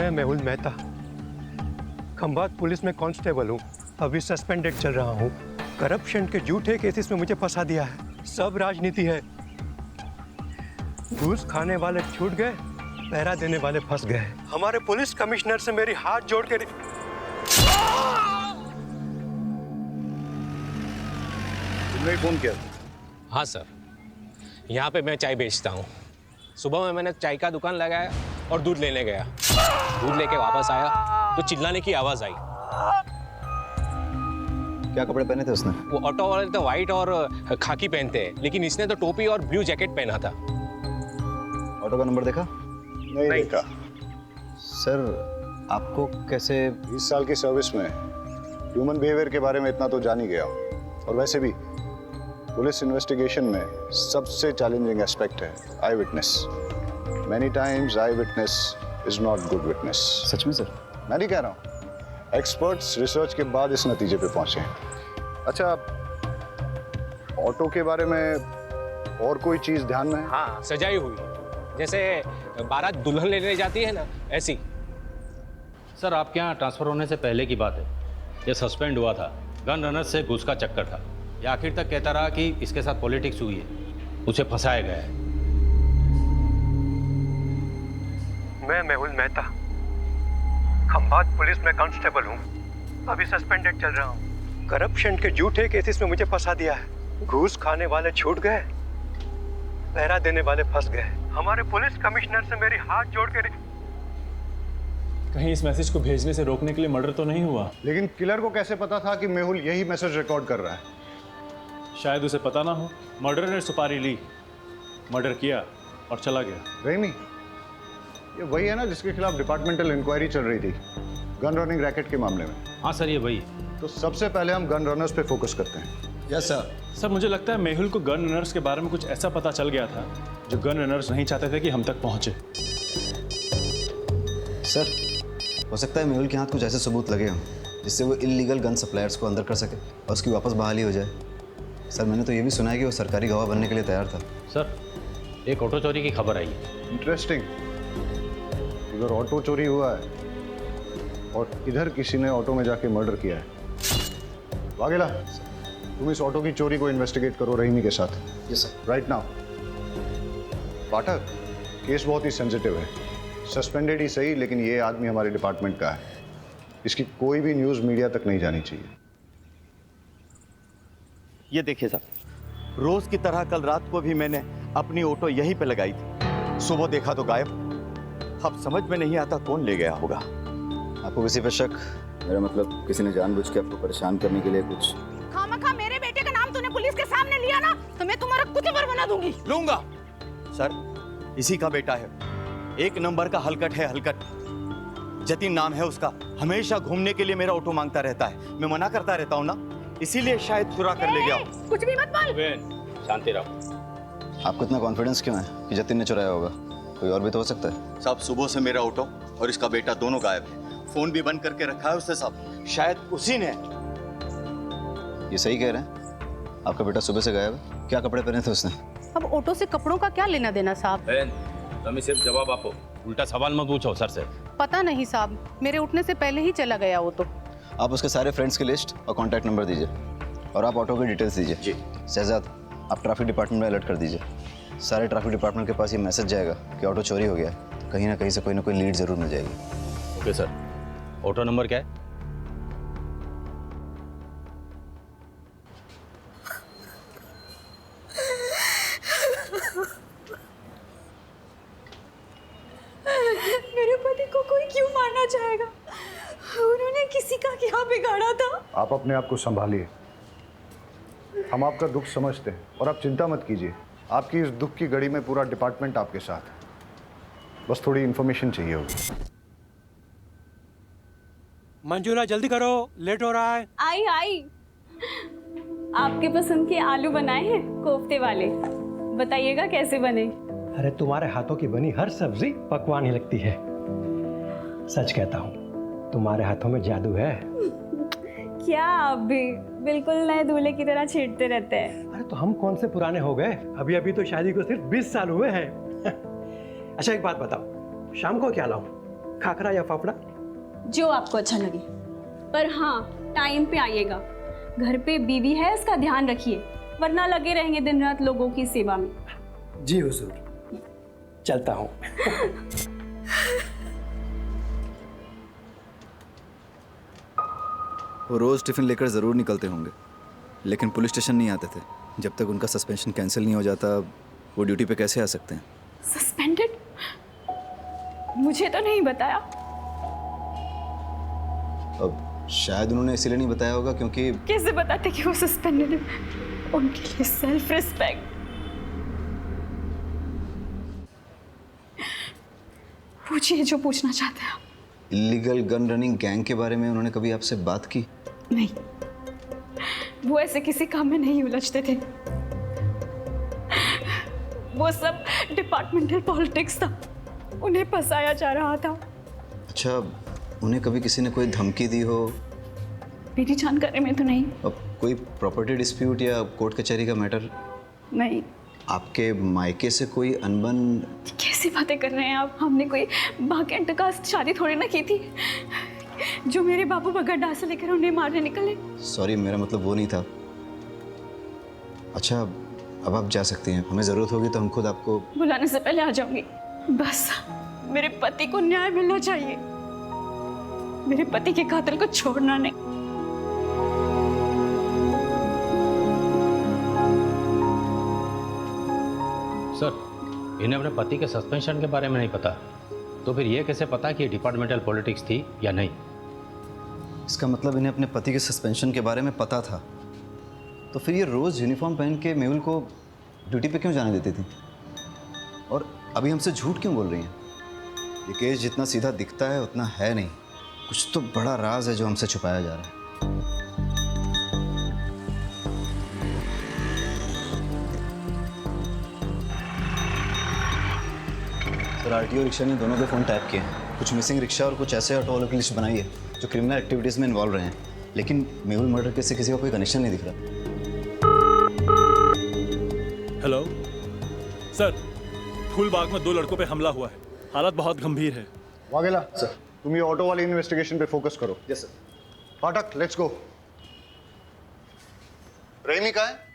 मैं मेहुल मेहता खंभात पुलिस में कांस्टेबल हूँ। अभी सस्पेंडेड चल रहा हूँ। करप्शन के झूठे केसेस में मुझे फंसा दिया है। सब राजनीति है। घूस खाने वाले छूट गए, पहरा देने वाले फंस गए। हमारे पुलिस कमिश्नर से मेरी हाथ जोड़ के तुमने फोन किया? हाँ सर, यहाँ पे मैं चाय बेचता हूँ। सुबह में मैंने चाय का दुकान लगाया और दूध लेने गया। दूध लेके वापस आया तो चिल्लाने की आवाज आई। क्या कपड़े पहने थे उसने? वो ऑटो वाले तो व्हाइट और खाकी पहनते हैं, लेकिन इसने तो टोपी और ब्लू जैकेट पहना था। ऑटो का नंबर देखा? नहीं देखा। सर आपको कैसे? 20 साल की सर्विस में ह्यूमन बिहेवियर के बारे में इतना तो जान ही गया हूं। और वैसे भी पुलिस इन्वेस्टिगेशन में सबसे चैलेंजिंग एस्पेक्ट है eye witness. Many times eye witness is not good witness. सच में सर? मैं नहीं कह रहा हूँ, एक्सपर्ट्स रिसर्च के बाद इस नतीजे पे पहुंचे हैं। अच्छा, ऑटो के बारे में और कोई चीज ध्यान में है? हाँ, सजाई हुई, जैसे बारात दुल्हन लेने जाती है ना, ऐसी। सर आपके यहाँ ट्रांसफर होने से पहले की बात है। ये सस्पेंड हुआ था, गन रनर से घूस का चक्कर था। ये आखिर तक कहता रहा कि इसके साथ पॉलिटिक्स हुई है, उसे फंसाया गया है। मैं मेहुल मेहता खंभात पुलिस में कांस्टेबल हूँ। अभी सस्पेंडेड चल रहा हूँ। करप्शन के झूठे केसेस में मुझे फंसा दिया है। घूस खाने वाले छूट गए, पहरा देने वाले फंस गए। हमारे पुलिस कमिश्नर से मेरी हाथ जोड़ के कहीं इस मैसेज को भेजने से रोकने के लिए मर्डर तो नहीं हुआ? लेकिन किलर को कैसे पता था कि मेहुल यही मैसेज रिकॉर्ड कर रहा है? शायद उसे पता ना हो। मर्डर ने सुपारी ली, मर्डर किया और चला गया। रेमी, ये वही है ना जिसके खिलाफ डिपार्टमेंटल इंक्वायरी चल रही थी गन रनिंग रैकेट के मामले में? हाँ सर, ये वही। तो सबसे पहले हम गन रनर्स पे फोकस करते हैं। Yes sir. सर मुझे लगता है मेहुल को गन रनर्स के बारे में कुछ ऐसा पता चल गया था जो गन रनर्स नहीं चाहते थे कि हम तक पहुंचे। सर हो सकता है मेहुल के हाथ कुछ ऐसे सबूत लगे हों जिससे वो इल्लीगल गन सप्लायर्स को अंदर कर सके और उसकी वापस बहाली हो जाए। सर मैंने तो ये भी सुना है कि वो सरकारी गवाह बनने के लिए तैयार था। सर एक ऑटो चोरी की खबर आई है। इंटरेस्टिंग। उधर ऑटो चोरी हुआ है और इधर किसी ने ऑटो में जाके मर्डर किया है। वाघेला, तुम इस ऑटो की चोरी को इन्वेस्टिगेट करो रहीमी के साथ। Yes sir. Right now. Pathak, case बहुत ही सेंसिटिव है। सस्पेंडेड ही सही, लेकिन ये आदमी हमारे डिपार्टमेंट का है। इसकी कोई भी न्यूज़ मीडिया तक नहीं जानी चाहिए। ये देखिए साहब, रोज की तरह कल रात को भी मैंने अपनी ऑटो यहीं पे लगाई थी। सुबह देखा तो गायब। अब समझ में नहीं आता कौन ले गया होगा। आपको किसी पे शक? मेरा मतलब किसी ने जानबूझ के आपको परेशान करने के लिए कुछ? खामखा मेरे बेटे का नाम तूने पुलिस के सामने लिया ना, तो मैं तुम्हारा कुचबर बना दूंगी। लूंगा। सर इसी का बेटा है, एक नंबर का हलकट है, हलकट। जतिन नाम है उसका। हमेशा घूमने के लिए मेरा ऑटो मांगता रहता है। मैं मना करता रहता हूँ ना, इसीलिए शायद चुरा कर ले गया। कुछ भी मत बोल। शांति रहो। आपको इतना कॉन्फिडेंस क्यों है कि जतिन ने चुराया होगा? कोई और भी तो हो सकता है। साहब सुबह से मेरा ऑटो और इसका बेटा दोनों गायब है। फोन भी बंद करके रखा है उसने साहब। शायद उसी ने। ये सही कह रहे हैं? आपका बेटा सुबह से गायब है? क्या कपड़े पहने थे उसने? अब ऑटो से कपड़ों का क्या लेना देना साहब? तुम सिर्फ जवाब आपो, उल्टा सवाल मत पूछो सर से। पता नहीं साहब, मेरे उठने से पहले ही चला गया वो तो। आप उसके सारे फ्रेंड्स की लिस्ट और कॉन्टैक्ट नंबर दीजिए और आप ऑटो की डिटेल्स दीजिए। जी। शहजाद, आप ट्रैफिक डिपार्टमेंट में अलर्ट कर दीजिए। सारे ट्रैफिक डिपार्टमेंट के पास ये मैसेज जाएगा कि ऑटो चोरी हो गया है, तो कहीं ना कहीं से कोई ना कोई लीड जरूर मिल जाएगी। Okay sir. ऑटो नंबर क्या है? मेरे पति को कोई क्यों मारना चाहेगा? उन्होंने किसी का क्या बिगाड़ा था? आप अपने आप को संभालिए। हम आपका दुख समझते हैं और आप चिंता मत कीजिए। आपकी इस दुख की घड़ी में पूरा डिपार्टमेंट आपके साथ है। बस थोड़ी इन्फॉर्मेशन चाहिए होगी। मंजूला जल्दी करो, लेट हो रहा है। आई आई, आपके पसंद के आलू बनाए हैं, कोफ्ते वाले। बताइएगा कैसे बने। अरे तुम्हारे हाथों की बनी हर सब्जी पकवान ही लगती है। सच कहता हूँ, तुम्हारे हाथों में जादू है। क्या आप भी बिल्कुल नए दूल्हे की तरह छेड़ते रहते हैं। अरे तो हम कौन से पुराने हो गए? अभी अभी तो शादी को सिर्फ 20 साल हुए हैं। अच्छा एक बात बताओ, शाम को क्या लाऊं? खाखरा या फाफड़ा? जो आपको अच्छा लगे, पर हाँ टाइम पे आइएगा। घर पे बीवी है, इसका ध्यान रखिए, वरना लगे रहेंगे दिन रात लोगों की सेवा में। जी हुजूर, चलता हूँ। वो रोज़ टिफ़िन लेकर ज़रूर निकलते होंगे, लेकिन पुलिस स्टेशन नहीं आते थे। जब तक उनका सस्पेंशन कैंसिल नहीं हो जाता, वो ड्यूटी पे कैसे आ सकते हैं? सस्पेंडेड? मुझे तो नहीं बताया। अब शायद उन्होंने इसीलिए नहीं बताया होगा क्योंकि कैसे बताते कि वो सस्पेंडेड है? उनके लिए सेल्फ रिस्पेक्ट। पूछिए जो पूछना चाहते हैं। इलीगल गन रनिंग गैंग के बारे में उन्होंने कभी आपसे बात की? नहीं, वो ऐसे किसी काम में नहीं उलझते थे। वो सब डिपार्टमेंटल पॉलिटिक्स था, उन्हें फंसाया जा रहा था। अच्छा, उन्हें कभी किसी ने कोई धमकी दी हो? मेरी जानकारी में तो नहीं। अब कोई प्रॉपर्टी डिस्प्यूट या कोर्ट कचहरी का मैटर? नहीं। आपके मायके से कोई अनबन? कैसी बातें कर रहे हैं आप? हमने कोई बाकी का शादी थोड़ी ना की थी जो मेरे बाबू बगड्डा से लेकर उन्हें मारने निकले। सॉरी, मेरा मतलब वो नहीं था। अच्छा, अब आप जा सकती हैं। हमें ज़रूरत होगी तो हम खुद आपको बुलाने से पहले आ जाऊंगी। बस मेरे पति को न्याय मिलना चाहिए, मेरे पति के कातिल को छोड़ना नहीं। सर, इन्हें अपने पति के सस्पेंशन के बारे में नहीं पता, तो फिर ये कैसे पता कि डिपार्टमेंटल पॉलिटिक्स थी या नहीं? इसका मतलब इन्हें अपने पति के सस्पेंशन के बारे में पता था, तो फिर ये रोज़ यूनिफॉर्म पहन के मेहुल को ड्यूटी पे क्यों जाने देती थी? और अभी हमसे झूठ क्यों बोल रही हैं? ये केस जितना सीधा दिखता है उतना है नहीं। कुछ तो बड़ा राज है जो हमसे छुपाया जा रहा है। सर, आरटीओ रिक्शा ने दोनों के फ़ोन टैप किए हैं। कुछ मिसिंग रिक्शा और कुछ ऐसे ऑटो वालों की लिस्ट बनाई है जो क्रिमिनल एक्टिविटीज़ में इन्वॉल्व रहे हैं, लेकिन मेहुल मर्डर केस से किसी का कोई कनेक्शन नहीं दिख रहा। हेलो सर, फूलबाग में 2 लड़कों पे हमला हुआ है, हालत बहुत गंभीर है। वाघेला सर, तुम ये ऑटो वाली इन्वेस्टिगेशन पे फोकस करो। Yes sir. फाटक, लेट्स गो। रहीमी कहाँ है?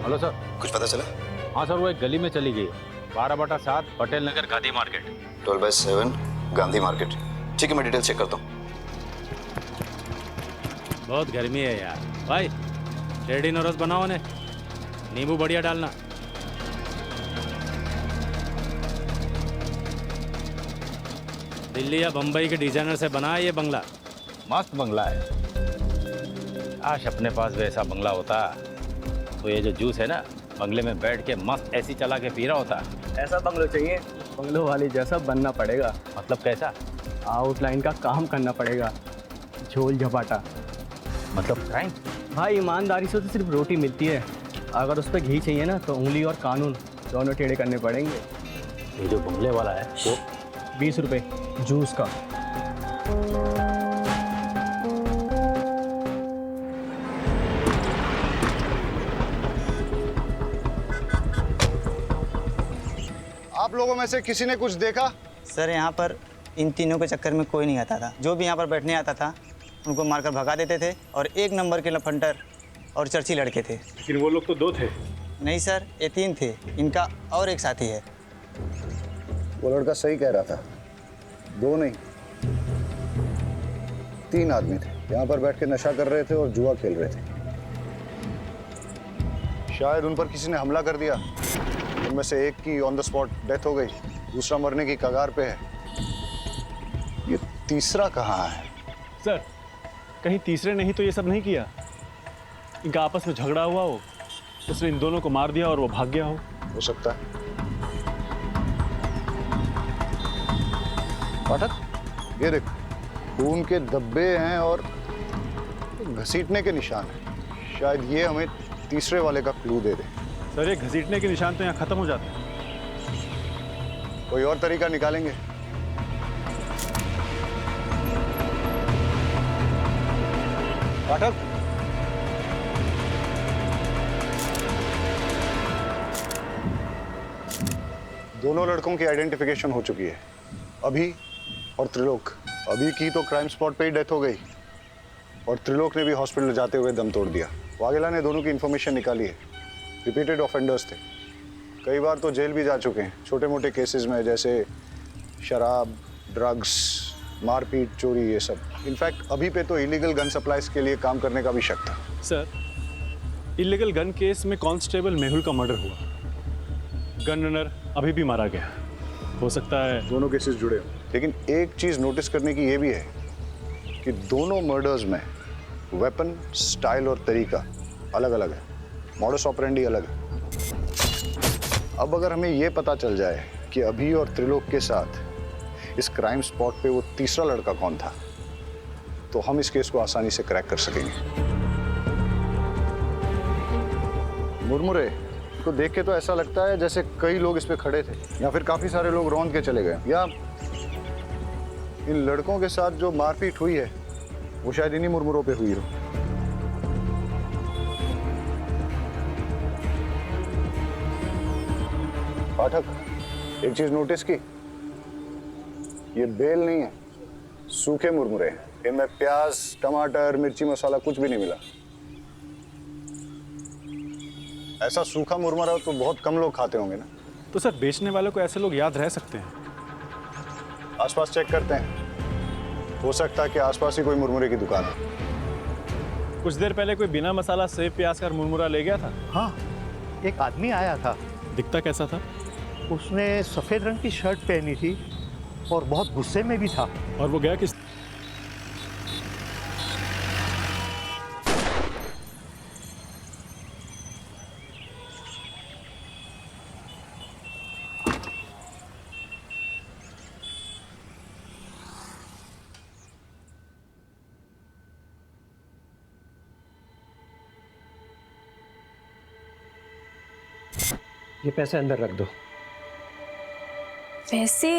Hello sir. कुछ पता चला? हाँ सर, वो एक गली में चली गई, 12/7 पटेल नगर गांधी मार्केट। 12/7 गांधी मार्केट। ठीक है, मैं डिटेल चेक करता हूँ। बहुत गर्मी है यार। भाई रेडी नोरस बनाओ ने, नींबू बढ़िया डालना। दिल्ली या बम्बई के डिजाइनर से बना है ये बंगला, मस्त बंगला है। काश अपने पास वैसा बंगला होता तो ये जो जूस है ना, बंगले में बैठ के मस्त एसी चला के पी रहा होता। ऐसा बंगलो चाहिए, बंगलो वाली जैसा बनना पड़ेगा। मतलब कैसा? आउटलाइन का काम करना पड़ेगा, झोल झपाटा। मतलब क्राइम? भाई ईमानदारी से तो सिर्फ रोटी मिलती है, अगर उस पर घी चाहिए ना तो उंगली और कानून दोनों टेढ़े करने पड़ेंगे। ये जो बंगले वाला है वो 20 रुपये जूस का। आप लोगों में से किसी ने कुछ देखा? सर, यहाँ पर इन तीनों के चक्कर में कोई नहीं आता था। जो भी यहाँ पर बैठने आता था उनको मारकर भगा देते थे, और 1 नंबर के लफंटर और चर्ची लड़के थे। लेकिन वो लोग तो 2 थे। नहीं सर, ये 3 थे, इनका और एक साथी है। वो लड़का सही कह रहा था, 2 नहीं 3 आदमी थे, यहाँ पर बैठ के नशा कर रहे थे और जुआ खेल रहे थे। शायद उन पर किसी ने हमला कर दिया। उनमें से एक की ऑन द स्पॉट डेथ हो गई, दूसरा मरने की कगार पे है। ये तीसरा कहाँ है? सर, कहीं तीसरे ने ही तो ये सब नहीं किया? इनका आपस में झगड़ा हुआ हो, उसने इन दोनों को मार दिया और वो भाग गया हो सकता है। पाठक, ये देख, खून के धब्बे हैं और घसीटने के निशान हैं। शायद ये हमें तीसरे वाले का क्लू दे दे। सर, ये घसीटने के निशान तो यहाँ खत्म हो जाते हैं। कोई और तरीका निकालेंगे? पाठक, दोनों लड़कों की आइडेंटिफिकेशन हो चुकी है, अभी और त्रिलोक। अभी की तो क्राइम स्पॉट पे ही डेथ हो गई और त्रिलोक ने भी हॉस्पिटल जाते हुए दम तोड़ दिया। वाघेला ने दोनों की इन्फॉर्मेशन निकाली है। रिपीटेड ऑफेंडर्स थे, कई बार तो जेल भी जा चुके हैं छोटे मोटे केसेस में, जैसे शराब, ड्रग्स, मारपीट, चोरी, ये सब। इनफैक्ट अभी पे तो इलीगल गन सप्लाईज के लिए काम करने का भी शक था। सर, इलीगल गन केस में कांस्टेबल मेहुल का मर्डर हुआ, गन रनर अभी भी मारा गया। हो सकता है दोनों केसेस जुड़े हो। लेकिन एक चीज नोटिस करने की ये भी है कि दोनों मर्डर्स में वेपन, स्टाइल और तरीका अलग अलग है, मॉडस ऑपरेंडी अलग है। अब अगर हमें ये पता चल जाए कि अभी और त्रिलोक के साथ इस क्राइम स्पॉट पे वो तीसरा लड़का कौन था, तो हम इस केस को आसानी से क्रैक कर सकेंगे। मुरमुरे को देख के तो ऐसा लगता है जैसे कई लोग इस पे खड़े थे, या फिर काफी सारे लोग रौंद के चले गए, या इन लड़कों के साथ जो मारपीट हुई है वो शायद इन्हीं मुरमुरों पे हुई हो। पाठक, एक चीज नोटिस की, ये बेल नहीं है, सूखे मुरमुरे हैं। इनमें प्याज, टमाटर, मिर्ची मसाला कुछ भी नहीं मिला। ऐसा सूखा मुरमुरा तो बहुत कम लोग खाते होंगे ना। तो सर, बेचने वालों को ऐसे लोग याद रह सकते हैं? आसपास चेक करते हैं, हो सकता है कि आसपास ही कोई मुरमुरे की दुकान है। कुछ देर पहले कोई बिना मसाला सेब प्याज का मुरमुरा ले गया था। हाँ, एक आदमी आया था। दिखता कैसा था? उसने सफेद रंग की शर्ट पहनी थी और बहुत गुस्से में भी था। और वो गया किस? ये पैसे अंदर रख दो। वैसे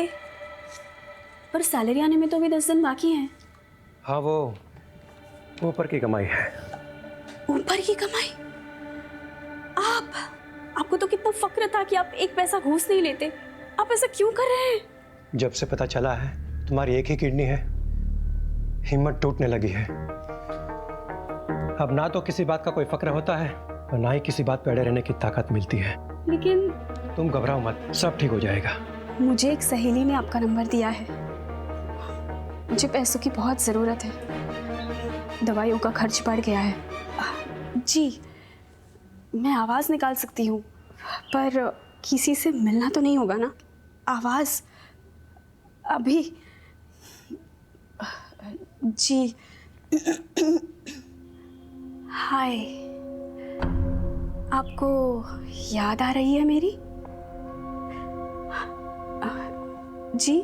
पर सैलरी आने में तो अभी 10 दिन बाकी हैं। हाँ, वो ऊपर की कमाई है। ऊपर की कमाई? आपको तो कितना फक्र था कि आप एक पैसा घूस नहीं लेते। आप ऐसा क्यों कर रहे हैं? जब से पता चला है तुम्हारी एक ही किडनी है, हिम्मत टूटने लगी है। अब ना तो किसी बात का कोई फक्र होता है और ना ही किसी बात पे अड़े रहने की ताकत मिलती है। लेकिन तुम घबराओ मत, सब ठीक हो जाएगा। मुझे एक सहेली ने आपका नंबर दिया है। मुझे पैसों की बहुत ज़रूरत है, दवाइयों का खर्च बढ़ गया है। जी, मैं आवाज़ निकाल सकती हूँ, पर किसी से मिलना तो नहीं होगा ना? आवाज़ अभी? जी, हाय, आपको याद आ रही है मेरी? जी,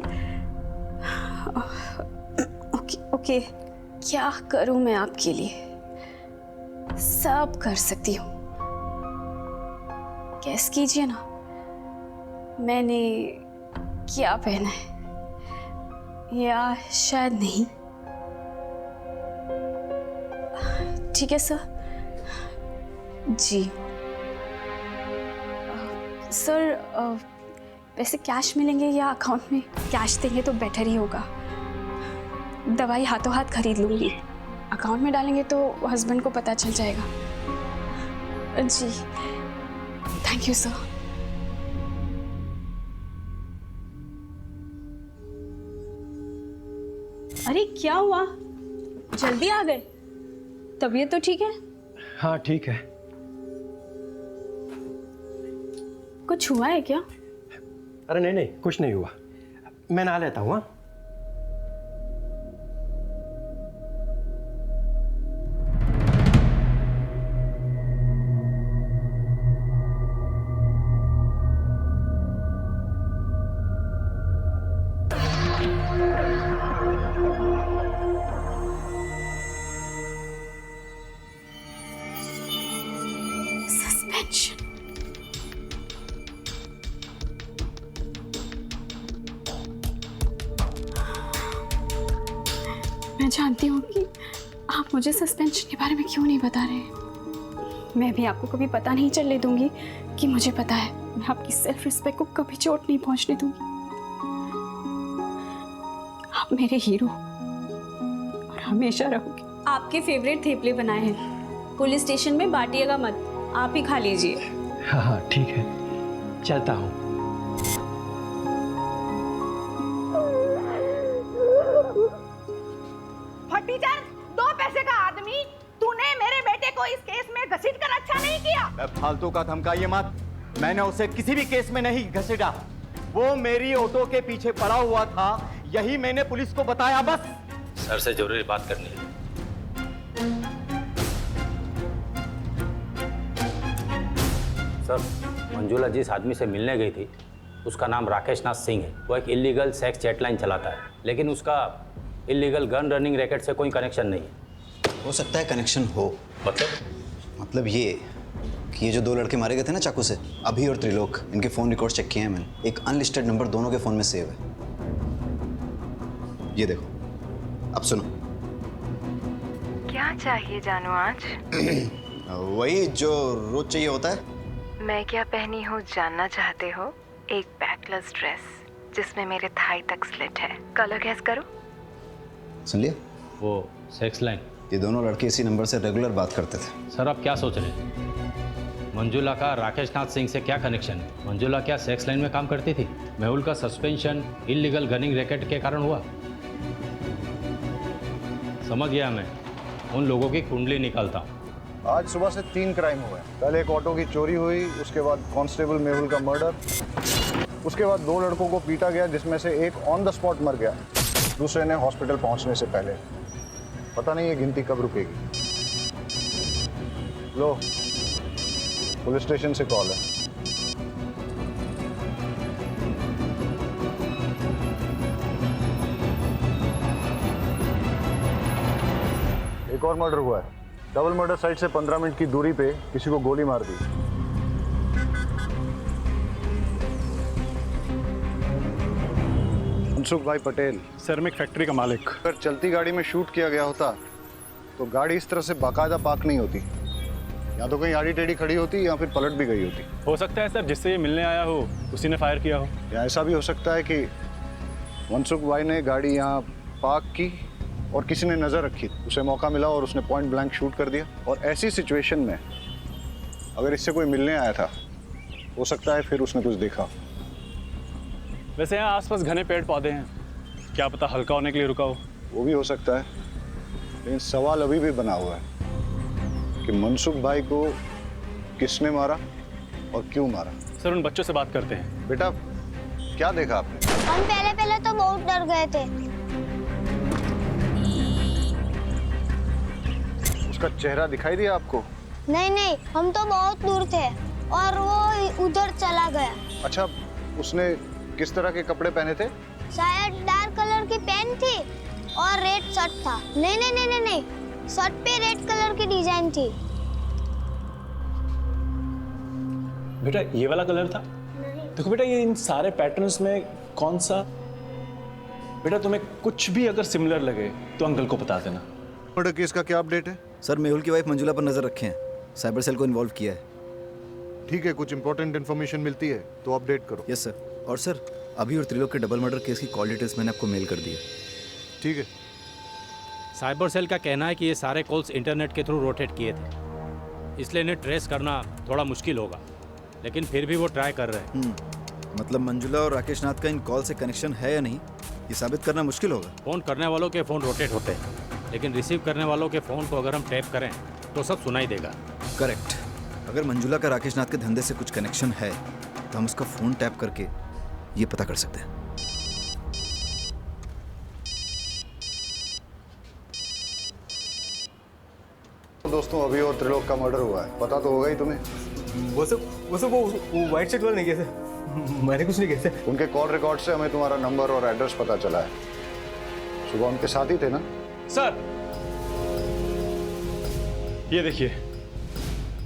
ओके, क्या करूं मैं आपके लिए? सब कर सकती हूँ। गैस कीजिए ना, मैंने क्या पहना है, या शायद नहीं। ठीक है सर। जी सर, वैसे कैश मिलेंगे या अकाउंट में? कैश देंगे तो बेटर ही होगा। दवाई हाथों हाथ खरीद लूँगी, अकाउंट में डालेंगे तो हस्बैंड को पता चल जाएगा। जी, थैंक यू सर। अरे क्या हुआ, जल्दी आ गए? तबीयत तो ठीक है? हाँ ठीक है। कुछ हुआ है क्या? अरे नहीं नहीं, कुछ नहीं हुआ, मैं नहा लेता हूँ। हाँ, सस्पेंशन। मैं जानती हूँ कि आप मुझे सस्पेंशन के बारे में क्यों नहीं बता रहे। मैं भी आपको कभी पता नहीं चलने दूंगी कि मुझे पता है। मैं आपकी सेल्फ रिस्पेक्ट को कभी चोट नहीं पहुंचने दूंगी। आप मेरे हीरो और हमेशा रहोगे। आपके फेवरेट थेपले बनाए हैं, पुलिस स्टेशन में बांटिएगा मत, आप ही खा लीजिए। हाँ हाँ ठीक है, चलता हूँ। फटीचर, 2 पैसे का आदमी, तूने मेरे बेटे को इस केस में घसीट कर अच्छा नहीं किया। फालतू का धमकाइए मत। मैंने उसे किसी भी केस में नहीं घसीटा। वो मेरी ऑटो के पीछे पड़ा हुआ था, यही मैंने पुलिस को बताया बस। सर से जरूरी बात करनी है। सर, मंजुला जिस आदमी से मिलने गई थी उसका नाम राकेश नाथ सिंह है। वो एक इलीगल सेक्स चैटलाइन चलाता है, लेकिन उसका इलीगल गन रनिंग रैकेट से कोई कनेक्शन नहीं है। हो सकता है कनेक्शन हो। मतलब ये कि ये जो 2 लड़के मारे गए थे ना चाकू से, अभी और त्रिलोक, इनके फ़ोन रिकॉर्ड चेक किए हैं मैंने। एक अनलिस्टेड नंबर दोनों के फ़ोन में सेव है। ये देखो, अब सुनो। क्या चाहिए जानू आज? वही जो रोज चाहिए होता है। मैं क्या पहनी हूँ जानना चाहते हो? एक बैकलेस ड्रेस जिसमें मेरे थाई तक स्लिट है। कलर गैस करो। सुन लिया? वो सेक्स लाइन। ये दोनों लड़के इसी नंबर से रेगुलर बात करते थे। सर, आप क्या सोच रहे हैं? मंजुला का राकेश नाथ सिंह से क्या कनेक्शन है? मंजुला क्या सेक्स लाइन में काम करती थी? मेहुल का सस्पेंशन इलीगल गनिंग रैकेट के कारण हुआ। समझ गया मैं। उन लोगों की कुंडली निकालता हूँ। आज सुबह से 3 क्राइम हुए। पहले एक ऑटो की चोरी हुई, उसके बाद कांस्टेबल मेहुल का मर्डर, उसके बाद 2 लड़कों को पीटा गया जिसमें से एक ऑन द स्पॉट मर गया, दूसरे ने हॉस्पिटल पहुंचने से पहले। पता नहीं ये गिनती कब रुकेगी। लो, पुलिस स्टेशन से कॉल है। एक और मर्डर हुआ है। डबल मर्डर साइट से 15 मिनट की दूरी पे किसी को गोली मार दी। मनसुख भाई पटेल। सर, मैं एक फैक्ट्री का मालिक। अगर चलती गाड़ी में शूट किया गया होता तो गाड़ी इस तरह से बाकायदा पार्क नहीं होती। या तो कहीं आड़ी टेढ़ी खड़ी होती या फिर पलट भी गई होती। हो सकता है सर, जिससे ये मिलने आया हो उसी ने फायर किया हो। या ऐसा भी हो सकता है कि मनसुख भाई ने गाड़ी यहाँ पार्क की और किसी ने नज़र रखी, उसे मौका मिला और उसने पॉइंट ब्लैंक शूट कर दिया। और ऐसी सिचुएशन में अगर इससे कोई मिलने आया था, हो सकता है फिर उसने कुछ देखा। वैसे यहाँ आसपास घने पेड़ पौधे हैं, क्या पता हल्का होने के लिए रुका हो। वो भी हो सकता है, लेकिन सवाल अभी भी बना हुआ है कि मनसुख भाई को किसने मारा और क्यों मारा। सर, उन बच्चों से बात करते हैं। बेटा, क्या देखा आपने? हम पहले तो बहुत डर गए थे। उसका चेहरा दिखाई दिया आपको? नहीं, हम तो बहुत दूर थे और वो उधर चला गया। अच्छा, उसने किस तरह के कपड़े पहने थे? शायद डार्क कलर की पैंट थी और रेड शर्ट था। नहीं, शर्ट पे रेड कलर की डिजाइन थी। बेटा, ये वाला कलर था? देखो बेटा, ये इन सारे पैटर्न्स में कौन सा? बेटा, तुम्हें कुछ भी अगर सिमिलर लगे तो अंकल को बता देना। मर्डर केस का क्या अपडेट है? सर, मेहुल की वाइफ मंजुला पर नजर रखे हैं। साइबर सेल को इन्वॉल्व किया है। ठीक है, कुछ इंपॉर्टेंट इन्फॉर्मेशन मिलती है तो अपडेट करो। Yes sir. और सर, अभी और त्रिलोक के डबल मर्डर केस की कॉल डिटेल्स मैंने आपको मेल कर दी है। ठीक है। साइबर सेल का कहना है कि ये सारे कॉल्स इंटरनेट के थ्रू रोटेट किए थे, इसलिए इन्हें ट्रेस करना थोड़ा मुश्किल होगा, लेकिन फिर भी वो ट्राई कर रहे हैं। मतलब मंजुला और राकेश नाथ का इन कॉल से कनेक्शन है या नहीं, ये साबित करना मुश्किल होगा। फ़ोन करने वालों के फ़ोन रोटेट होते हैं, लेकिन रिसीव करने वालों के फ़ोन को अगर हम टैप करें तो सब सुनाई देगा। करेक्ट। अगर मंजुला का राकेश नाथ के धंधे से कुछ कनेक्शन है तो हम उसका फ़ोन टैप करके ये पता कर सकते हैं। दोस्तों, अभी और त्रिलोक का मर्डर हुआ है, पता तो होगा ही तुम्हें। वो वाइट शर्ट वाले नहीं किया सर, मैंने कुछ नहीं किया सर। उनके कॉल रिकॉर्ड से हमें तुम्हारा नंबर और एड्रेस पता चला है। सुबह उनके साथ ही थे ना? सर, ये देखिए,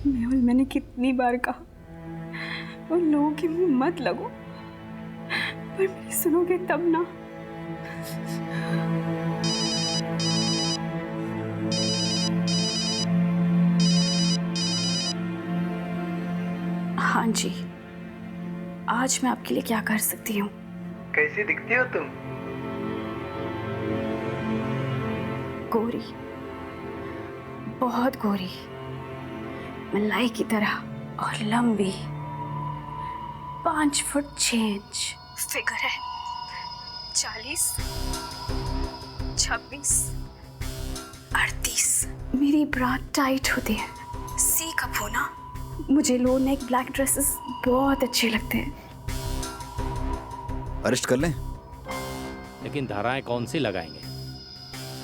मेहुल, मैंने कितनी बार कहा उन लोगों के मुंह मत लगो, पर मेरी सुनोगे तब ना। हाँ जी, आज मैं आपके लिए क्या कर सकती हूँ? कैसी दिखती हो तुम? गोरी, बहुत गोरी, मलाई की तरह और लंबी, 5 फुट 6 इंच फिगर है, 40, 26, 38। मेरी ब्रा टाइट होती है, सी कप होना। मुझे लो नेक ब्लैक ड्रेसेस बहुत अच्छे लगते हैं। अरेस्ट कर लें? लेकिन धाराएं कौन सी लगाएंगे?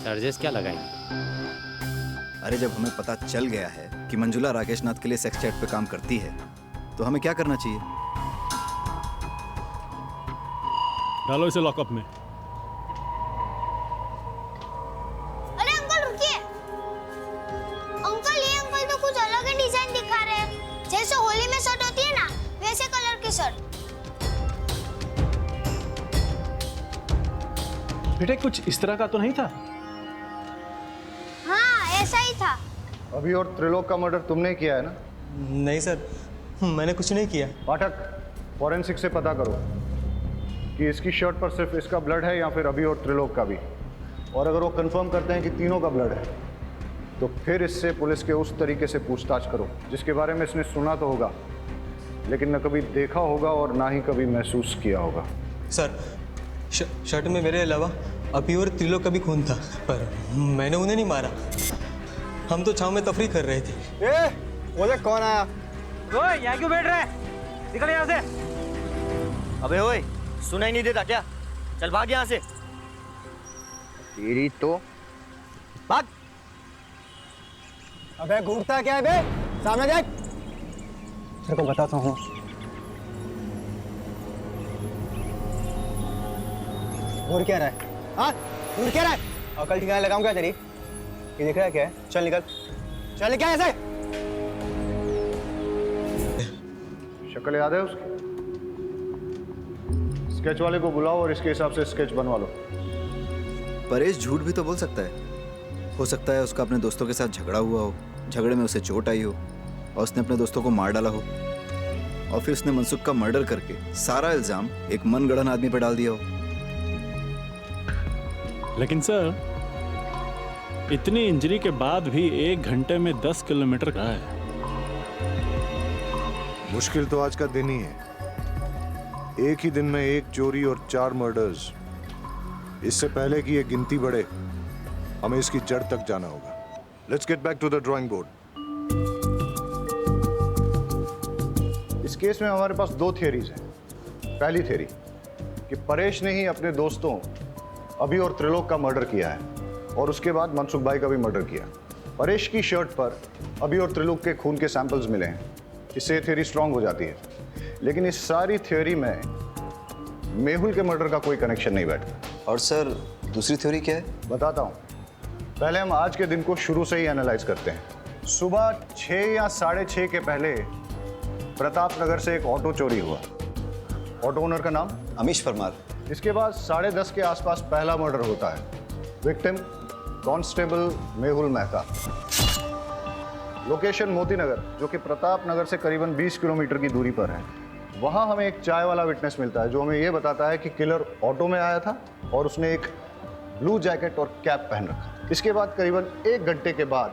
चार्जेस क्या लगाएंगे? अरे जब हमें पता चल गया है कि मंजुला राकेश नाथ के लिए सेक्स चैट पे काम करती है, तो हमें क्या करना चाहिए? डालो इसे लॉकअप में। अरे अंकल रुकिए। अंकल ये अंकल तो कुछ अलग ही डिजाइन दिखा रहे हैं। जैसे होली में शर्ट होती है ना, वैसे कलर की शर्ट। बेटे कुछ इस तरह का तो नहीं था? हाँ ऐसा ही था। अभी और त्रिलोक का मर्डर तुमने किया है ना? नहीं सर, मैंने कुछ नहीं किया। पाठक, फॉरेंसिक से पता करो कि इसकी शर्ट पर सिर्फ इसका ब्लड है या फिर अभी और त्रिलोक का भी। और अगर वो कंफर्म करते हैं कि तीनों का ब्लड है, तो फिर इससे पुलिस के उस तरीके से पूछताछ करो जिसके बारे में इसने सुना तो होगा, लेकिन न कभी देखा होगा और ना ही कभी महसूस किया होगा। सर, शर्ट में मेरे अलावा अभी और त्रिलोक का भी खून था, पर मैंने उन्हें नहीं मारा। हम तो छांव में तफरी कर रहे थे। ओए कौन आया? ओए यहाँ क्यों बैठ रहा है? निकल यहाँ से। अबे ओए, सुनाई नहीं देता क्या? चल भाग यहाँ से। तेरी तो भाग। अबे घूरता क्या है बे? सामने देख। तेरे को बताता हूँ। घूर क्या रहा है? हाँ, घूर क्या रहा है? अकल ठिकाने लगाऊं क्या तेरी? ये देख रहा है क्या है? चल निकल, चल निकल ऐसे। शक्ल याद है उसकी? स्केच वाले को बुलाओ और इसके हिसाब से स्केच बनवा लो। परेश झूठ भी तो बोल सकता है। हो सकता है उसका अपने दोस्तों के साथ झगड़ा हुआ हो, झगड़े में उसे चोट आई हो और उसने अपने दोस्तों को मार डाला हो, और फिर उसने मनसुख का मर्डर करके सारा इल्जाम एक मनगढ़ंत आदमी पर डाल दिया हो। लेकिन सर, इतनी इंजरी के बाद भी 1 घंटे में 10 किलोमीटर रहा है। मुश्किल तो आज का दिन ही है। एक ही दिन में 1 चोरी और 4 मर्डर्स। इससे पहले कि ये गिनती बढ़े, हमें इसकी जड़ तक जाना होगा। Let's get back to the drawing board. इस केस में हमारे पास 2 थियरीज हैं। पहली थियरी कि परेश ने ही अपने दोस्तों अभी और त्रिलोक का मर्डर किया है और उसके बाद मनसुख भाई का भी मर्डर किया। परेश की शर्ट पर अभी और त्रिलोक के खून के सैंपल्स मिले हैं, इससे ये थियरी स्ट्रांग हो जाती है। लेकिन इस सारी थियरी में मेहुल के मर्डर का कोई कनेक्शन नहीं बैठता। और सर, दूसरी थ्योरी क्या है? बताता हूँ। पहले हम आज के दिन को शुरू से ही एनालाइज करते हैं। सुबह 6 या 6:30 के पहले प्रताप नगर से एक ऑटो चोरी हुआ। ऑटो ओनर का नाम अमीश परमार। इसके बाद 10:30 के आसपास पहला मर्डर होता है। Victim constable Mehul Mehta. Location Moti Nagar, जो कि प्रताप नगर से करीबन 20 किलोमीटर की दूरी पर है। वहाँ हमें एक चाय वाला विटनेस मिलता है जो हमें यह बताता है कि किलर ऑटो में आया था और उसने एक ब्लू जैकेट और कैप पहन रखा। इसके बाद करीबन 1 घंटे के बाद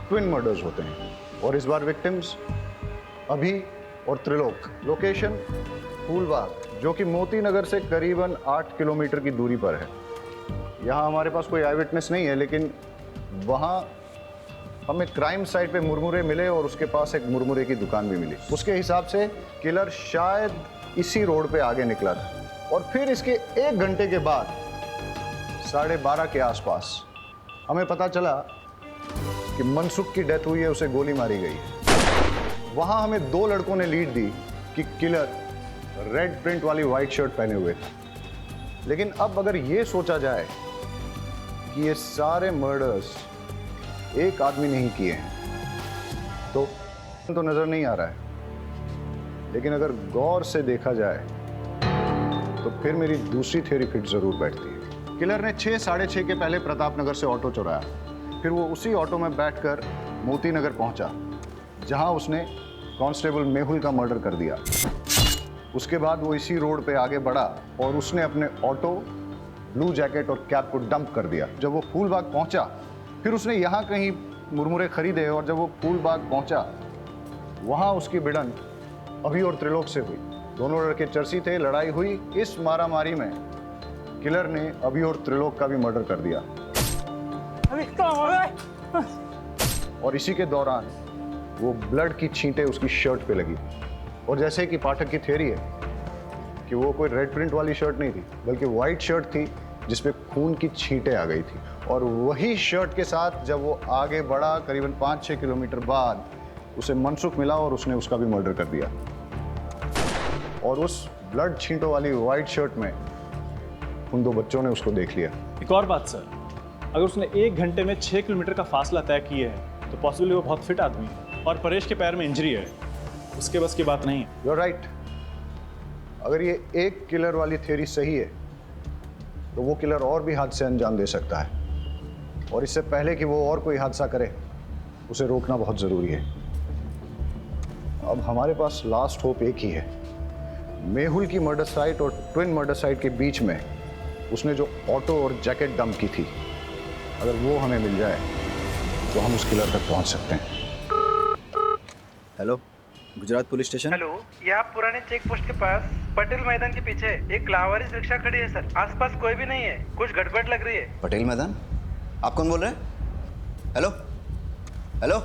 ट्विन मर्डर्स होते हैं और इस बार विक्टिम्स अभी और त्रिलोक। लोकेशन फूलबाग, जो कि मोती नगर से करीबन 8 किलोमीटर की दूरी पर है। यहाँ हमारे पास कोई आई विटनेस नहीं है, लेकिन वहाँ हमें क्राइम साइट पे मुरमुरे मिले और उसके पास एक मुरमुरे की दुकान भी मिली। उसके हिसाब से किलर शायद इसी रोड पे आगे निकला था और फिर इसके 1 घंटे के बाद 12:30 के आसपास हमें पता चला कि मनसुख की डेथ हुई है, उसे गोली मारी गई है। वहाँ हमें 2 लड़कों ने लीड दी कि किलर रेड प्रिंट वाली वाइट शर्ट पहने हुए थे। लेकिन अब अगर ये सोचा जाए कि ये सारे मर्डर्स एक आदमी ने ही किए हैं, तो तो नजर नहीं आ रहा है, लेकिन अगर गौर से देखा जाए तो फिर मेरी दूसरी थ्योरी फिट जरूर बैठती है। किलर ने 6, साढ़े 6 के पहले प्रताप नगर से ऑटो चुराया, फिर वो उसी ऑटो में बैठकर मोती नगर पहुंचा, जहां उसने कांस्टेबल मेहुल का मर्डर कर दिया। उसके बाद वो इसी रोड पे आगे बढ़ा और उसने अपने ऑटो, ब्लू जैकेट और कैप को डंप कर दिया। जब वो फूलबाग पहुंचा, फिर उसने यहाँ कहीं मुरमुरे खरीदे और जब वो फूलबाग पहुंचा, वहाँ उसकी भिड़न अभी और त्रिलोक से हुई। दोनों लड़के चर्सी थे, लड़ाई हुई। इस मारामारी में किलर ने अभी और त्रिलोक का भी मर्डर कर दिया। और इसी के दौरान वो ब्लड की छींटें उसकी शर्ट पे लगी। और जैसे कि पाठक की थ्योरी है कि वो कोई रेड प्रिंट वाली शर्ट नहीं थी, बल्कि वाइट शर्ट थी जिसपे खून की छींटें आ गई थी। और वही शर्ट के साथ जब वो आगे बढ़ा, करीबन 5-6 किलोमीटर बाद उसे मनसुख मिला और उसने उसका भी मर्डर कर दिया। और उस ब्लड छींटों वाली वाइट शर्ट में उन 2 बच्चों ने उसको देख लिया। एक और बात सर, अगर उसने 1 घंटे में 6 किलोमीटर का फासला तय किया है तो पॉसिबली वो बहुत फिट आदमी है। और परेश के पैर में इंजरी है, उसके बस की बात नहीं है। You are right. अगर ये एक किलर वाली थ्योरी सही है तो वो किलर और भी हादसे अंजाम दे सकता है, और इससे पहले कि वो और कोई हादसा करे उसे रोकना बहुत ज़रूरी है। अब हमारे पास लास्ट होप एक ही है। मेहुल की मर्डर साइट और ट्विन मर्डर साइट के बीच में उसने जो ऑटो और जैकेट डंप की थी, अगर वो हमें मिल जाए तो हम उस किलर तक पहुंच सकते हैं। Hello, Gujarat police station. Hello, ये आप पुराने चेक पोस्ट के पास पटेल मैदान के पीछे एक लावारिस रिक्शा खड़ी है सर। आसपास कोई भी नहीं है, कुछ गड़बड़ लग रही है। पटेल मैदान? आप कौन बोल रहे हैं? हेलो हेलो,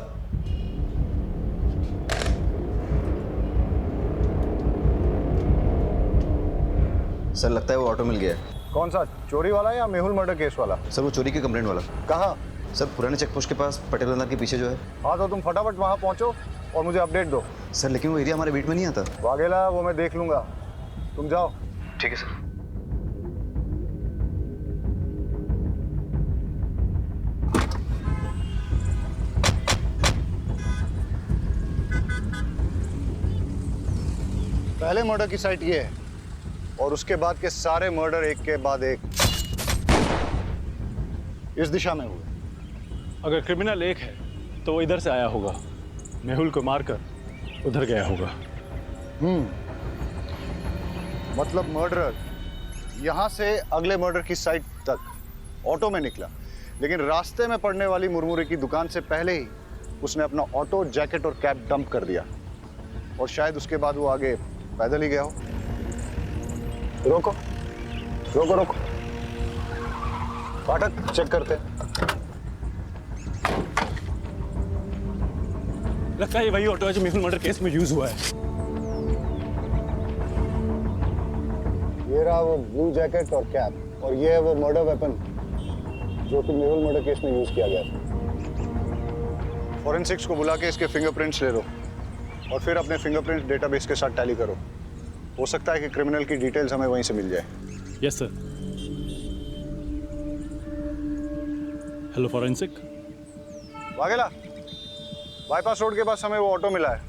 सर लगता है वो ऑटो मिल गया है। कौन सा, चोरी वाला या मेहुल मर्डर केस वाला? सर वो चोरी की कंप्लेंट वाला। कहाँ? सर पुराने चेक पोस्ट के पास, पटेल मैदान के पीछे जो है। हाँ तो तुम फटाफट वहाँ पहुँचो और मुझे अपडेट दो। सर लेकिन वो एरिया हमारे बीट में नहीं आता। वाघेला, वो मैं देख लूंगा, तुम जाओ। ठीक है सर। पहले मर्डर की साइट ये है और उसके बाद के सारे मर्डर एक के बाद एक इस दिशा में हुए। अगर क्रिमिनल एक है तो वो इधर से आया होगा, मेहुल को मारकर उधर गया होगा। मतलब मर्डरर यहाँ से अगले मर्डर की साइट तक ऑटो में निकला, लेकिन रास्ते में पड़ने वाली मुरमुरे की दुकान से पहले ही उसने अपना ऑटो, जैकेट और कैप डंप कर दिया, और शायद उसके बाद वो आगे पैदल ही गया हो। रोको रोको रोको, फाटक चेक करते हैं। लगता है ये वही ऑटो है जो मेहुल मर्डर केस में यूज हुआ है। ये रहा वो ब्लू जैकेट और कैप, और ये है वो मर्डर वेपन जो कि मेहुल मर्डर केस में यूज किया गया था। फॉरेंसिक्स को बुला के इसके फिंगरप्रिंट्स ले लो और फिर अपने फिंगरप्रिंट डेटाबेस के साथ टैली करो। हो सकता है कि क्रिमिनल की डिटेल्स हमें वहीं से मिल जाए। Yes sir. Hello forensic. Vaghela, bypass road के पास हमें वो ऑटो मिला है,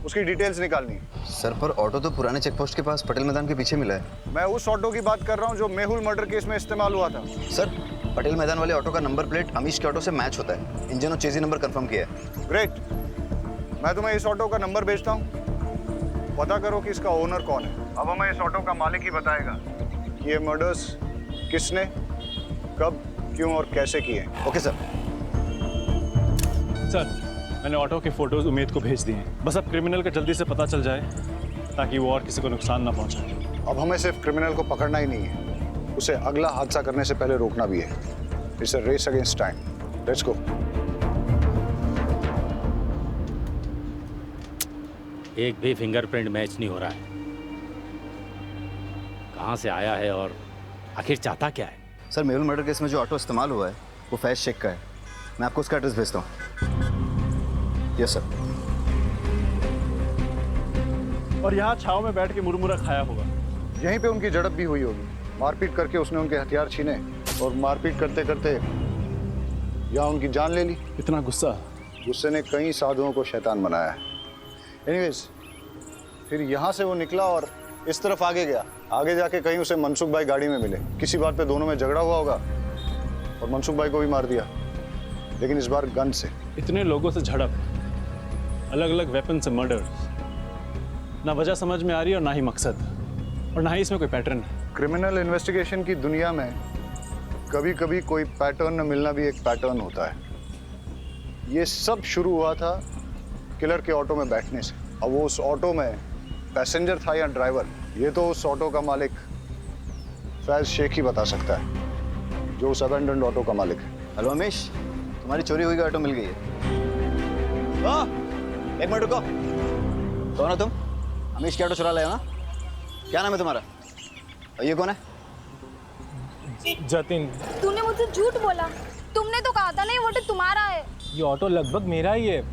उसकी डिटेल्स निकालनी है। सर पर ऑटो तो पुराने चेक पोस्ट के पास पटेल मैदान के पीछे मिला है। मैं उस ऑटो की बात कर रहा हूँ जो मेहुल मर्डर केस में इस्तेमाल हुआ था। सर पटेल मैदान वाले ऑटो का नंबर प्लेट अमीश के ऑटो से मैच होता है। इंजन और चेजी नंबर कंफर्म किया है। ग्रेट, मैं तुम्हें इस ऑटो का नंबर भेजता हूँ, पता करो कि इसका ओनर कौन है। अब हमें इस ऑटो का मालिक ही बताएगा कि ये मर्डर्स किसने, कब, क्यों और कैसे किए। Okay sir. सर मैंने ऑटो के फोटोज उमेद को भेज दिए हैं, बस अब क्रिमिनल का जल्दी से पता चल जाए ताकि वो और किसी को नुकसान ना पहुंचाए। अब हमें सिर्फ क्रिमिनल को पकड़ना ही नहीं है, उसे अगला हादसा करने से पहले रोकना भी है। It's a race against time. Let's go. एक भी फिंगरप्रिंट मैच नहीं हो रहा है। कहाँ से आया है और आखिर चाहता क्या है? सर मेहुल मर्डर केस में जो ऑटो इस्तेमाल हुआ है वो फैज शेख का है। मैं आपको उसका एड्रेस भेजता हूँ। Yes sir. और यहाँ छाव में बैठ के मुरमुरा खाया होगा। यहीं पे उनकी झड़प भी हुई होगी। मारपीट करके उसने उनके हथियार छीने और मारपीट करते करते यहाँ उनकी जान ले ली। इतना गुस्सा? गुस्से ने कई साधुओं को शैतान बनाया है। एनीवेज, फिर यहाँ से वो निकला और इस तरफ आगे गया। आगे जाके कहीं उसे मनसुख भाई गाड़ी में मिले। किसी बात पे दोनों में झगड़ा हुआ होगा और मनसुख भाई को भी मार दिया, लेकिन इस बार गन से। इतने लोगों से झड़प, अलग अलग वेपन से मर्डर, ना वजह समझ में आ रही है और ना ही मकसद, और ना ही इसमें कोई पैटर्न है। क्रिमिनल इन्वेस्टिगेशन की दुनिया में कभी कभी कोई पैटर्न मिलना भी एक पैटर्न होता है। ये सब शुरू हुआ था किलर के ऑटो में बैठने से। अब वो उस ऑटो में पैसेंजर था या ड्राइवर, ये तो उस ऑटो का मालिक फैज शेख ही बता सकता है, जो उस अबेंडन्ड ऑटो का मालिक है। हेलो अमीश, तुम्हारी चोरी हुई ऑटो मिल गई है। एक मिनट रुको। कौन हो तुम? अमीश की ऑटो चुरा लाए हो ना? क्या नाम है तुम्हारा? और ये कौन है? जतिन। तूने मुझसे झूठ बोला। तुमने तो कहा था ना ये ऑटो तुम्हारा है। ये ऑटो लगभग मेरा ही है।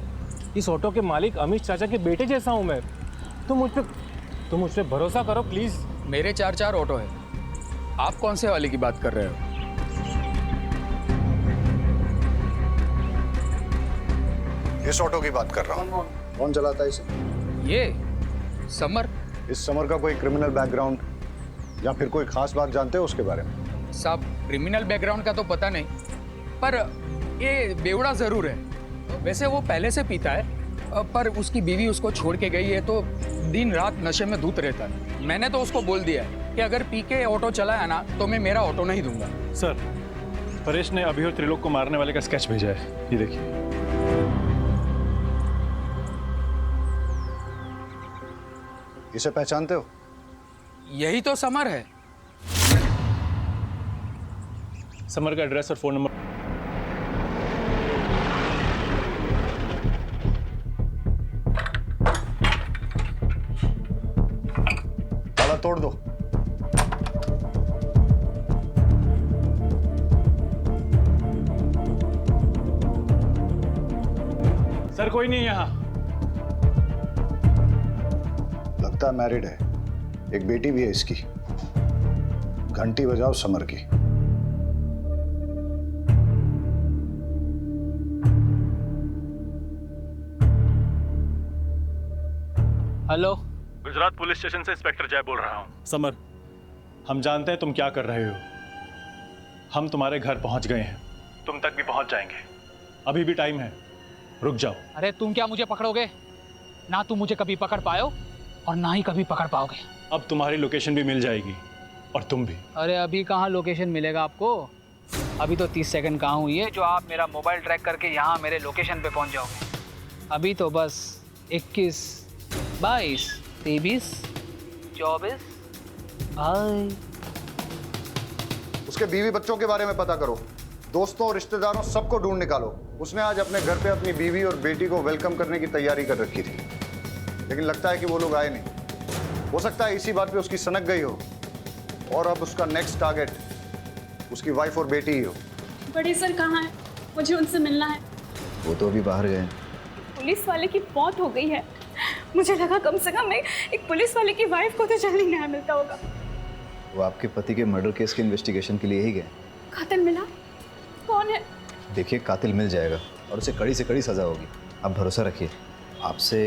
इस ऑटो के मालिक अमीश चाचा के बेटे जैसा हूँ मैं। तुम मुझ पे भरोसा करो प्लीज। मेरे 4 ऑटो है। आप कौन से वाले की बात कर रहे हो? इस ऑटो की बात कर रहा हूँ। कौन चलाता है इसे? ये समर। इस समर का कोई क्रिमिनल बैकग्राउंड या फिर कोई खास बात जानते हो उसके बारे में? साहब, क्रिमिनल बैकग्राउंड का तो पता नहीं, पर ये बेवड़ा जरूर है। वैसे वो पहले से पीता है, पर उसकी बीवी उसको छोड़ के गई है तो दिन रात नशे में धुत रहता है। मैंने तो उसको बोल दिया है कि अगर पी के ऑटो चलाया ना तो मैं मेरा ऑटो नहीं दूंगा। सर, परेश ने अभी और त्रिलोक को मारने वाले का स्केच भेजा है, ये देखिए। इसे पहचानते हो? यही तो समर है। समर का एड्रेस और फोन नंबर। ताला तोड़ दो। सर, कोई नहीं यहाँ। लगता है मैरिड है, एक बेटी भी है इसकी। घंटी बजाओ समर की। हेलो, गुजरात पुलिस स्टेशन से इंस्पेक्टर जय बोल रहा हूँ। समर, हम जानते हैं तुम क्या कर रहे हो। हम तुम्हारे घर पहुंच गए हैं, तुम तक भी पहुंच जाएंगे। अभी भी टाइम है, रुक जाओ। अरे तुम क्या मुझे पकड़ोगे? ना तुम मुझे कभी पकड़ पाओ और ना ही कभी पकड़ पाओगे। अब तुम्हारी लोकेशन भी मिल जाएगी और तुम भी। अरे अभी कहाँ लोकेशन मिलेगा आपको? अभी तो 30 सेकंड कहाँ हुई है जो आप मेरा मोबाइल ट्रैक करके यहाँ मेरे लोकेशन पे पहुँच जाओगे। अभी तो बस 21, 22, 23, 24। हाय। उसके बीवी बच्चों के बारे में पता करो, दोस्तों और रिश्तेदारों सबको ढूंढ निकालो। उसने आज अपने घर पे अपनी बीवी और बेटी को वेलकम करने की तैयारी कर रखी थी, लेकिन लगता है कि वो लोग आए नहीं। हो सकता है इसी बात पे उसकी सनक गई हो और अब उसका नेक्स्ट टारगेट उसकी वाइफ और बेटी ही हो। बड़े सर कहाँ हैं? मुझे उनसे मिलना है। वो तो अभी बाहर गए। पुलिस वाले की मौत हो गई है। मुझे लगा कम से कम एक पुलिस वाले की वाइफ को तो जल्दी न्याय मिलता होगा। वो आपके पति के मर्डर केस के इन्वेस्टिगेशन के लिए ही गए। कातिल मिला? कौन है? देखिए, कातिल मिल जाएगा और उसे कड़ी से कड़ी सज़ा होगी। आप भरोसा रखिए। आपसे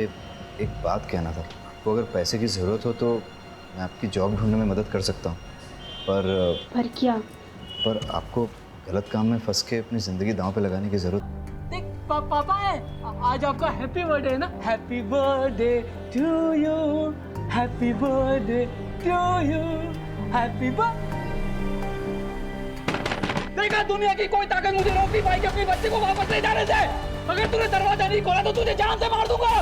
एक बात कहना था। आपको अगर पैसे की ज़रूरत हो तो मैं आपकी जॉब ढूंढने में मदद कर सकता हूँ, पर क्या? पर आपको गलत काम में फंस के अपनी ज़िंदगी दांव पे लगाने की ज़रूरत। देख पापा है, आज आपका हैप्पी बर्थडे है ना? Happy birthday to you, happy birthday to you, happy birthday. देखा, दुनिया की कोई ताकत मुझे रोक नहीं पाएगी अपने बच्चे को वापस ले जाने से। अगर तूने दरवाजा नहीं खोला तो तुझे जान से मार दूंगा।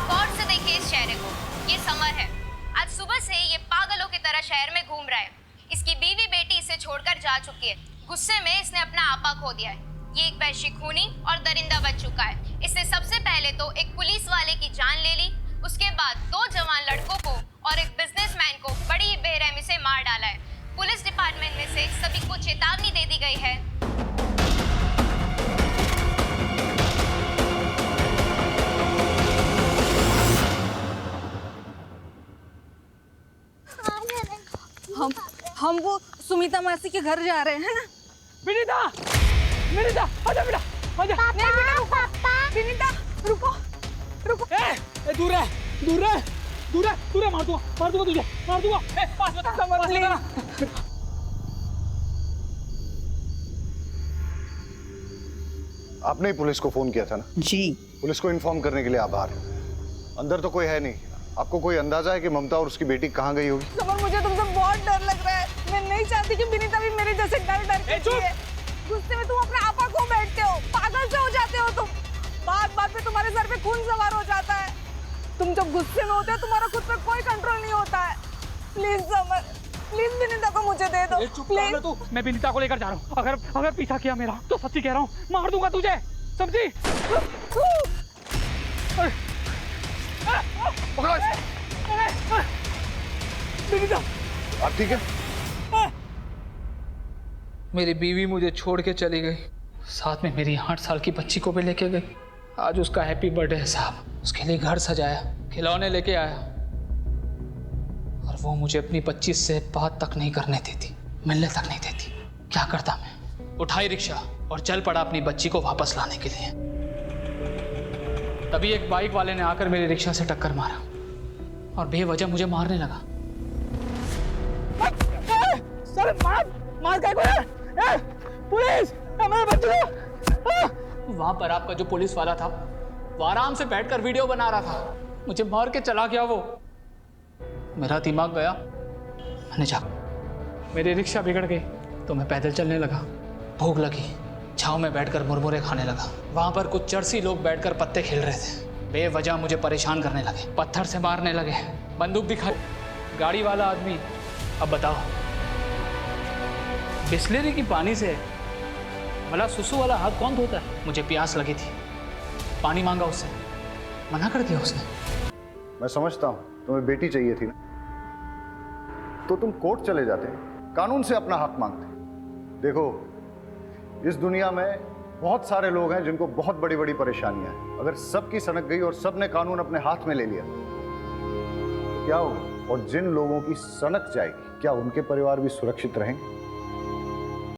गौर से देखिए इस चेहरे को, ये समर है। आज सुबह से ये पागलों की तरह शहर में घूम रहा है। इसकी बीवी बेटी इसे छोड़कर जा चुकी है। गुस्से में इसने अपना आपा खो दिया है। ये एक वहशी खूनी और दरिंदा बन चुका है। इसने सबसे पहले तो एक पुलिस वाले की जान ले ली, उसके बाद 2 जवान लड़कों को और एक बिजनेसमैन को बड़ी ही बेरहमी से मार डाला है। पुलिस डिपार्टमेंट में से सभी को चेतावनी दे दी गई है। हम वो सुमिता मासी के घर जा रहे हैं ना। विनीता, विनीता, आजा बेटा, आजा। नहीं बेटा रुको, विनीता रुको, रुको। दूर है, दूर है, दूर है, दूर है, मार दूंगा तुझे, मार दूंगा। पास बता, पास बता। आपने ही पुलिस को फोन किया था ना? जी। पुलिस को इन्फॉर्म करने के लिए आभार। अंदर तो कोई है नहीं। आपको कोई अंदाजा है कि ममता और उसकी बेटी कहाँ गई होगी? समर, मुझे तुमसे बहुत डर लग रहा है। मैं नहीं चाहती कि विनीता भी मेरे जैसे डर के जिए। गुस्से में तुम अपने आपा को बैठते हो, पागल से हो जाते हो तुम। बात बात पे तुम्हारे सर पे खून सवार हो जाता है। तुम जब गुस्से में होते हो तुम्हारा खुद पे कोई कंट्रोल नहीं होता है। प्लीज समर, प्लीज विनीता को मुझे दे दो। प्लीज। तू, मैं विनीता को लेकर जा रहा हूँ। अगर पीछा किया मेरा तो सच्ची कह रहा हूँ, मार दूंगा तुझे, समझी? पकड़ो इसे। विनीता, आप ठीक है? मेरी बीवी मुझे छोड़ के चली गई, साथ में मेरी 8 साल की बच्ची को भी लेके गई। आज उसका हैप्पी बर्थडे है साहब, उसके लिए घर सजाया, खिलौने लेके आया, और वो मुझे अपनी 25 से बात तक नहीं करने देती, मिलने तक नहीं देती। क्या करता मैं? उठाई रिक्शा और चल पड़ा अपनी बच्ची को वापस लाने के लिए। तभी एक बाइक वाले ने आकर मेरी रिक्शा से टक्कर मारा और बेवजह मुझे मारने लगा। सर, मार क्या कोई? पुलिस, मेरे बच्चे को। वहां पर आपका जो पुलिस वाला था वो आराम से बैठकर वीडियो बना रहा था, मुझे मार के चला गया वो। मेरा दिमाग गया, मैंने मेरी रिक्शा बिगड़ गई तो मैं पैदल चलने लगा। भूख लगी, छांव में बैठकर मुरमुरे खाने लगा। वहां पर कुछ चरसी लोग बैठकर पत्ते खेल रहे थे, बेवजह मुझे परेशान करने लगे, पत्थर से मारने लगे, बंदूक दिखाई। गाड़ी वाला आदमी, अब बताओ, बिस्लेरी की पानी से भला सुसु वाला हाथ कौन धोता है? मुझे प्यास लगी थी, पानी मांगा उससे, मना कर दिया उसने। मैं समझता हूँ तुम्हें बेटी चाहिए थी ना, तो तुम कोर्ट चले जाते, कानून से अपना हक मांगते। देखो, इस दुनिया में बहुत सारे लोग हैं जिनको बहुत बड़ी बड़ी परेशानियां हैं। अगर सबकी सनक गई और सबने कानून अपने हाथ में ले लिया तो क्या होगा? और जिन लोगों की सनक जाएगी, क्या उनके परिवार भी सुरक्षित रहेंगे?